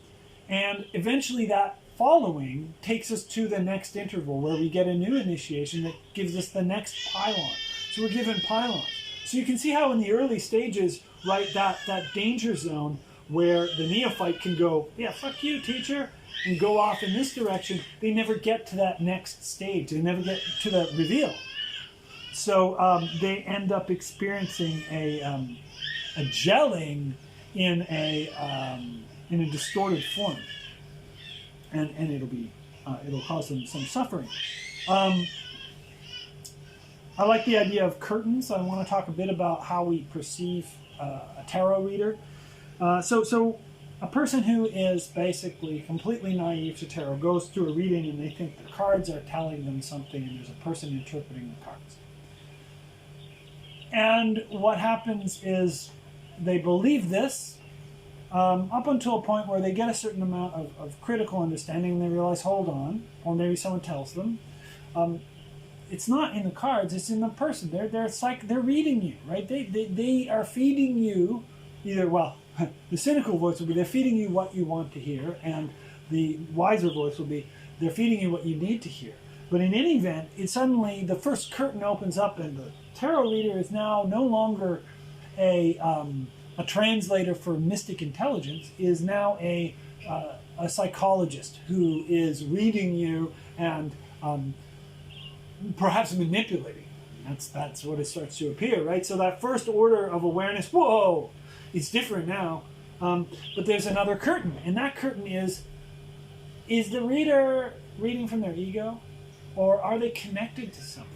and eventually that following takes us to the next interval, where we get a new initiation that gives us the next pylon. So we're given pylons. So you can see how in the early stages, right, that danger zone where the neophyte can go, yeah, fuck you, teacher, and go off in this direction, they never get to that next stage. They never get to that reveal. So they end up experiencing a gelling in a distorted form. and it'll cause them some suffering. I like the idea of curtains. I want to talk a bit about how we perceive a tarot reader. So a person who is basically completely naive to tarot goes through a reading and they think the cards are telling them something and there's a person interpreting the cards. And what happens is they believe this up until a point where they get a certain amount of critical understanding and they realize, hold on, or maybe someone tells them, it's not in the cards, it's in the person. They're reading you, right? They are feeding you either, well, the cynical voice will be they're feeding you what you want to hear, and the wiser voice will be they're feeding you what you need to hear. But in any event, it suddenly, the first curtain opens up and the tarot reader is now no longer a translator for mystic intelligence, is now a psychologist who is reading you and perhaps manipulating. That's what it starts to appear, right? So that first order of awareness, whoa, it's different now. But there's another curtain, and that curtain is the reader reading from their ego, or are they connected to something?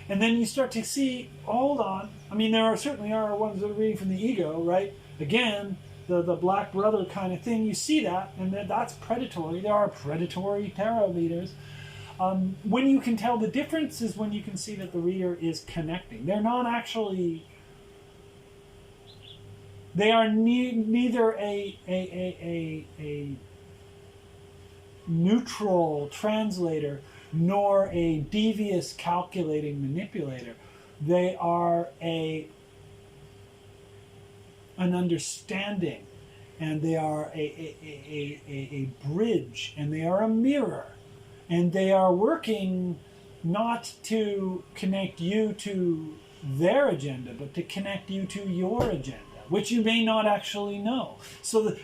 And then you start to see, hold on, I mean, there certainly are ones that are reading from the ego, right? Again, the black brother kind of thing, you see that, and that's predatory. There are predatory tarot readers. When you can tell the difference is when you can see that the reader is connecting. They're not actually, they are neither a neutral translator nor a devious calculating manipulator. They are an understanding, and they are a bridge, and they are a mirror. And they are working not to connect you to their agenda, but to connect you to your agenda, which you may not actually know. So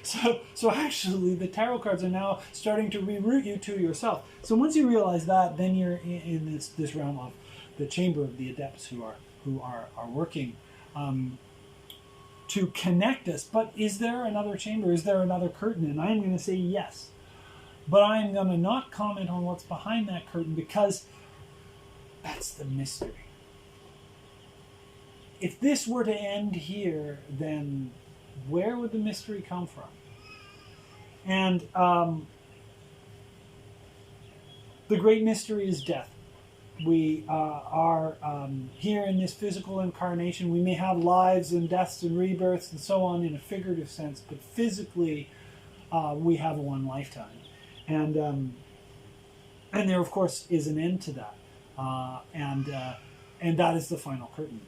actually, the tarot cards are now starting to reroute you to yourself. So once you realize that, then you're in this realm of the chamber of the adepts who are working to connect us. But is there another chamber? Is there another curtain? And I'm going to say yes. But I'm going to not comment on what's behind that curtain because that's the mystery. If this were to end here, then where would the mystery come from? And the great mystery is death. We are here in this physical incarnation. We may have lives and deaths and rebirths and so on in a figurative sense, but physically we have one lifetime. And there, of course, is an end to that, and that is the final curtain.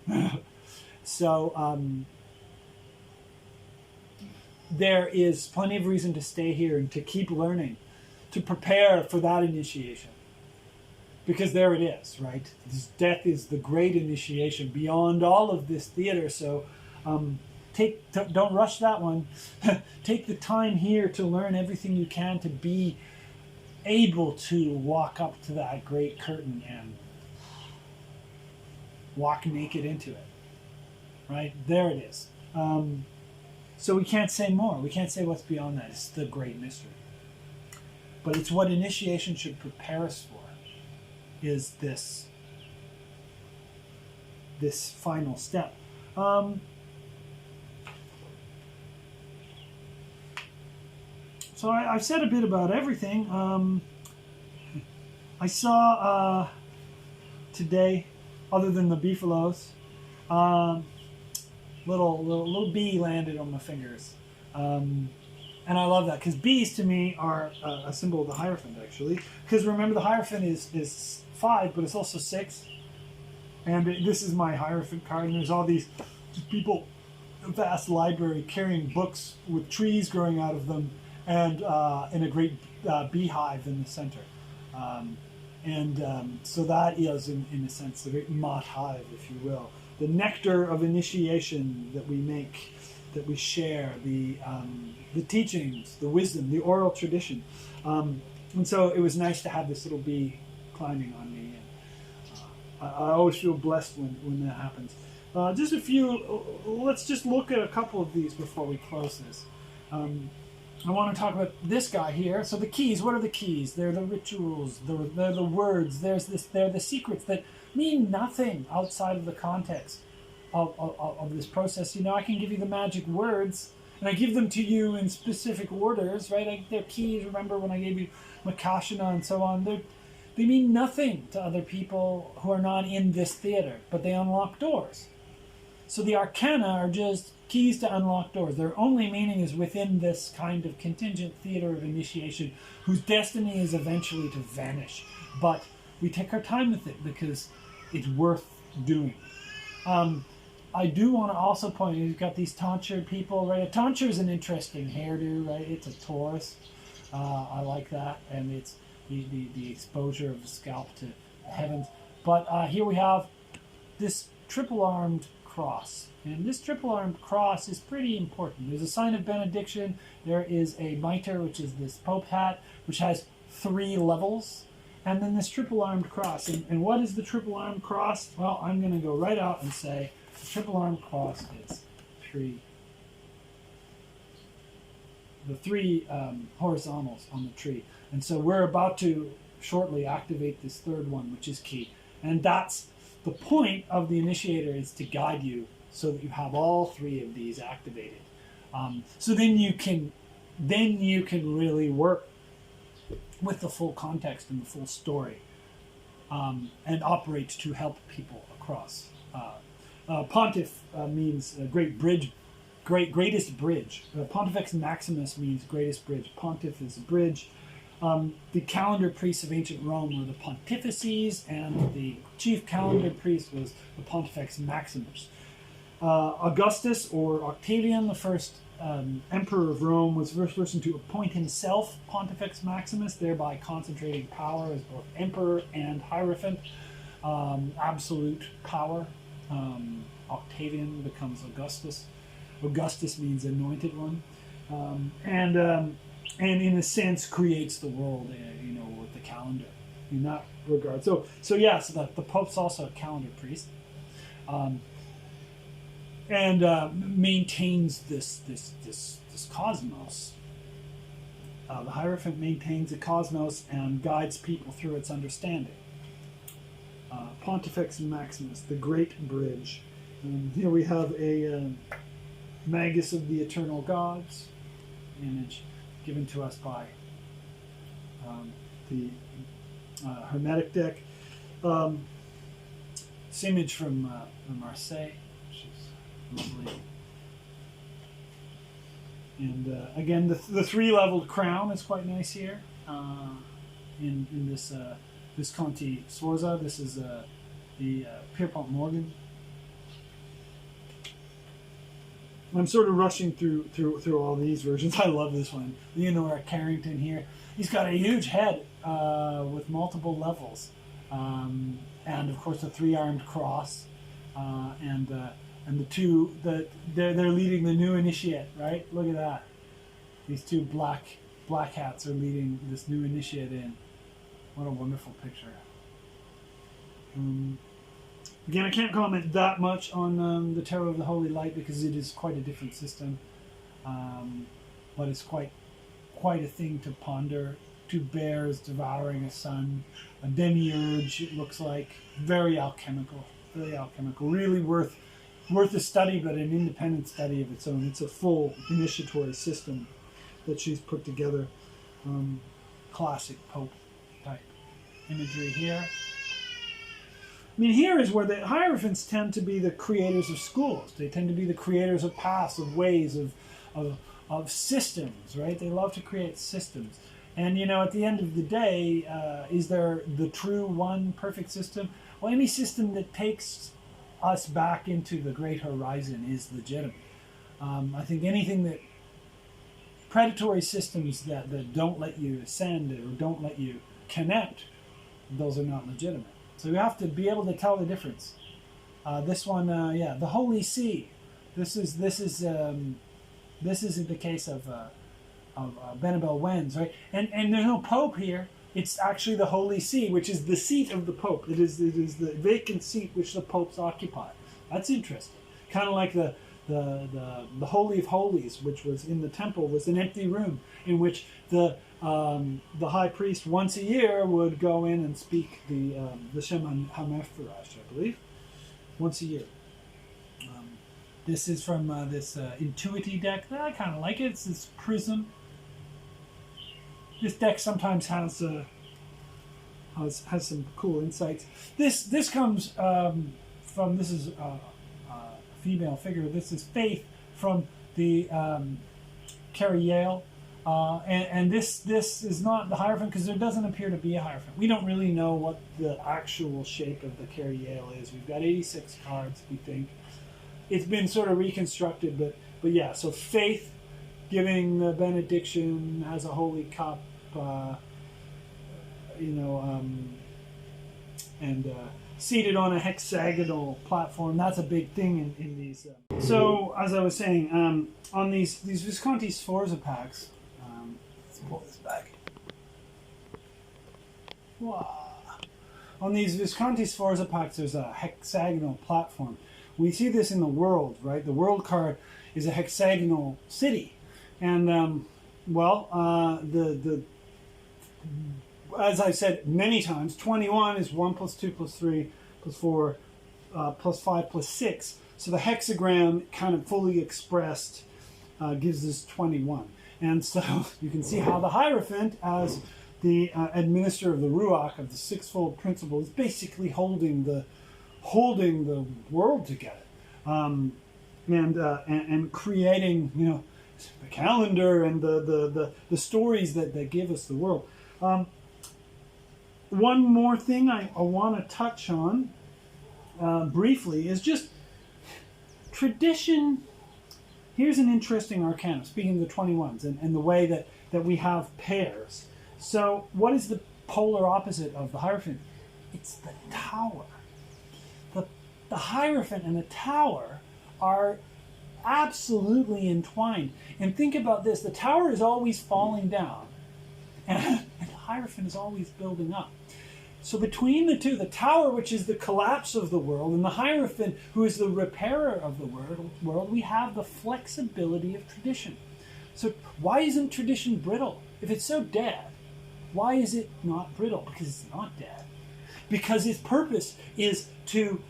So there is plenty of reason to stay here and to keep learning, to prepare for that initiation, because there it is, right? Death is the great initiation beyond all of this theater. So don't rush that one. Take the time here to learn everything you can to be able to walk up to that great curtain and walk naked into it. Right? There it is. So we can't say more. We can't say what's beyond that. It's the great mystery. But it's what initiation should prepare us for, is this final step. So I've said a bit about everything. I saw today, other than the beefaloes, little bee landed on my fingers, and I love that because bees to me are a symbol of the hierophant, actually. Because remember, the hierophant is 5, but it's also 6, and this is my hierophant card. And there's all these people, a vast library carrying books with trees growing out of them. And in a great beehive in the center. So that is, in a sense, the great moth hive, if you will. The nectar of initiation that we make, that we share, the teachings, the wisdom, the oral tradition. And so it was nice to have this little bee climbing on me. And I always feel blessed when that happens. Just a few, let's just look at a couple of these before we close this. I want to talk about this guy here. So the keys, what are the keys? They're the rituals, they're the words, they're the secrets that mean nothing outside of the context of this process. You know, I can give you the magic words, and I give them to you in specific orders, right? They're keys. Remember when I gave you Makashana and so on? They mean nothing to other people who are not in this theater, but they unlock doors. So the arcana are just keys to unlock doors. Their only meaning is within this kind of contingent theater of initiation whose destiny is eventually to vanish. But we take our time with it because it's worth doing. I do want to also point out, you've got these tonsure people, right? A tonsure is an interesting hairdo, right? It's a Taurus. I like that. And it's the exposure of the scalp to the heavens. But here we have this triple-armed cross. And this triple-armed cross is pretty important. There's a sign of benediction. There is a mitre, which is this Pope hat, which has 3 levels. And then this triple-armed cross. And what is the triple-armed cross? Well, I'm going to go right out and say the triple-armed cross is 3. The 3 horizontals on the tree. And so we're about to shortly activate this 3rd one, which is key. And that's the point of the initiator, is to guide you so that you have all 3 of these activated. So then you can really work with the full context and the full story, and operate to help people across. Pontiff means great bridge, greatest bridge. Pontifex Maximus means greatest bridge. Pontiff is a bridge. The calendar priests of ancient Rome were the Pontifices, and the chief calendar priest was the Pontifex Maximus. Augustus, or Octavian, the first emperor of Rome, was the first person to appoint himself Pontifex Maximus, thereby concentrating power as both emperor and hierophant. Absolute power. Octavian becomes Augustus. Augustus means anointed one. And in a sense creates the world, with the calendar in that regard. So the Pope's also a calendar priest, and maintains this cosmos. The hierophant maintains the cosmos and guides people through its understanding. Pontifex Maximus, the Great Bridge. Here we have a Magus of the Eternal Gods image, given to us by the Hermetic deck. This image from Marseille, which is lovely. And again, the 3-leveled crown is quite nice here in this Visconti Sforza. This is the Pierpont Morgan. I'm sort of rushing through all these versions. I love this one. Leonora Carrington here. He's got a huge head with multiple levels, and of course a 3-armed cross, and the 2 that they're leading the new initiate. Right? Look at that. These 2 black hats are leading this new initiate in. What a wonderful picture. Again, I can't comment that much on the Tarot of the Holy Light because it is quite a different system, but it's quite a thing to ponder. 2 bears devouring a sun, a demiurge. It looks like very alchemical, really worth a study, but an independent study of its own. It's a full initiatory system that she's put together. Classic Pope type imagery here. I mean, here is where the hierophants tend to be the creators of schools. They tend to be the creators of paths, of ways, of systems, right? They love to create systems. And, at the end of the day, is there the true one perfect system? Well, any system that takes us back into the great horizon is legitimate. I think anything that predatory systems that don't let you ascend or don't let you connect, those are not legitimate. So you have to be able to tell the difference. This one, the Holy See. This is in the case of Benabel Wens, right? And there's no Pope here. It's actually the Holy See, which is the seat of the Pope. It is the vacant seat which the popes occupy. That's interesting. Kind of like the the Holy of Holies, which was in the temple, was an empty room in which the high priest once a year would go in and speak the Shema HaMephorash, I believe, once a year. This is from this Intuity deck. I kind of like it. It's this prism. This deck sometimes has some cool insights. This comes from, this is a female figure. This is Faith from the Carrie Yale. And this is not the hierophant because there doesn't appear to be a hierophant. We don't really know what the actual shape of the Carrie Yale is. We've got 86 cards, we think. It's been sort of reconstructed, but yeah, so Faith giving the benediction, has a holy cup, and seated on a hexagonal platform. That's a big thing in these. So, as I was saying, on these Visconti Sforza packs, let's pull this back. Wow. On these Visconti Sforza packs, there's a hexagonal platform. We see this in the world, right? The world card is a hexagonal city. And, as I've said many times, 21 is 1 plus 2 plus 3 plus 4 plus 5 plus 6. So the hexagram kind of fully expressed gives us 21. And so you can see how the hierophant, as the administrator of the Ruach, of the sixfold principle, is basically holding the world together, and creating, the calendar and the stories that give us the world. One more thing I want to touch on briefly is just tradition. Here's an interesting arcana, speaking of the 21s and the way that we have pairs. So what is the polar opposite of the hierophant? It's the tower. The hierophant and the tower are absolutely entwined. And think about this. The tower is always falling down, and the hierophant is always building up. So between the two, the tower, which is the collapse of the world, and the hierophant, who is the repairer of the world, we have the flexibility of tradition. So why isn't tradition brittle? If it's so dead, why is it not brittle? Because it's not dead. Because its purpose is to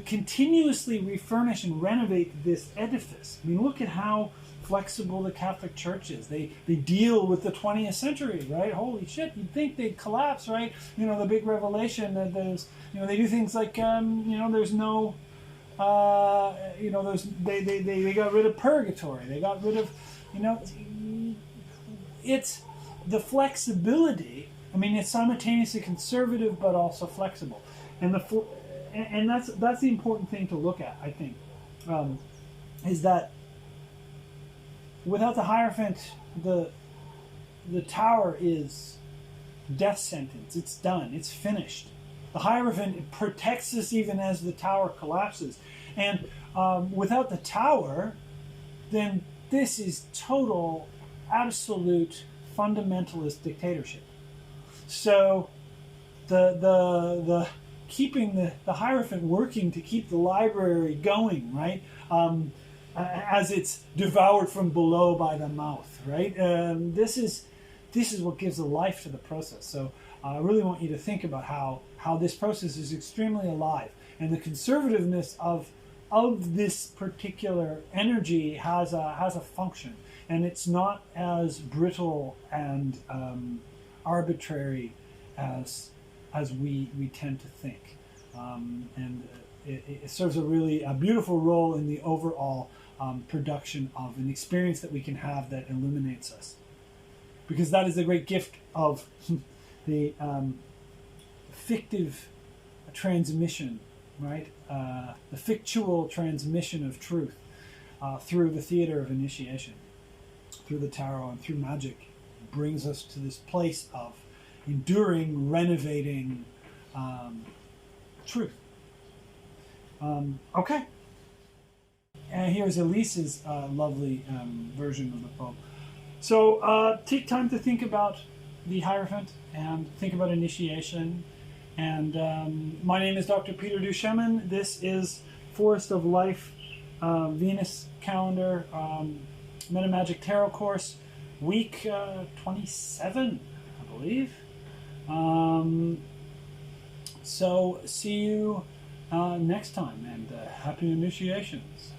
continuously refurnish and renovate this edifice. I mean, look at how flexible the Catholic Church is. They deal with the 20th century, right? Holy shit, you'd think they'd collapse, right? The big revelation that there's, they do things like, there's no, they got rid of purgatory. They got rid of, it's the flexibility. I mean, it's simultaneously conservative but also flexible, and that's the important thing to look at. I think is that without the hierophant, the tower is death sentence. It's done. It's finished. The hierophant protects us even as the tower collapses, and without the tower, then this is total, absolute fundamentalist dictatorship. So the keeping the hierophant working to keep the library going, right? As it's devoured from below by the mouth, right? This is what gives a life to the process. So I really want you to think about how this process is extremely alive, and the conservativeness of this particular energy has a function, and it's not as brittle and arbitrary as we tend to think, and it serves a beautiful role in the overall production of an experience that we can have that illuminates us, because that is the great gift of the fictive transmission, right? The fictual transmission of truth through the theater of initiation, through the tarot and through magic, brings us to this place of enduring, renovating truth. Okay. And here's Elise's lovely version of the poem. So take time to think about the hierophant and think about initiation. And my name is Dr. Peter Duchemin. This is Forest of Life Venus calendar Meta Magic Tarot course, week 27, I believe. So see you next time, and happy initiations.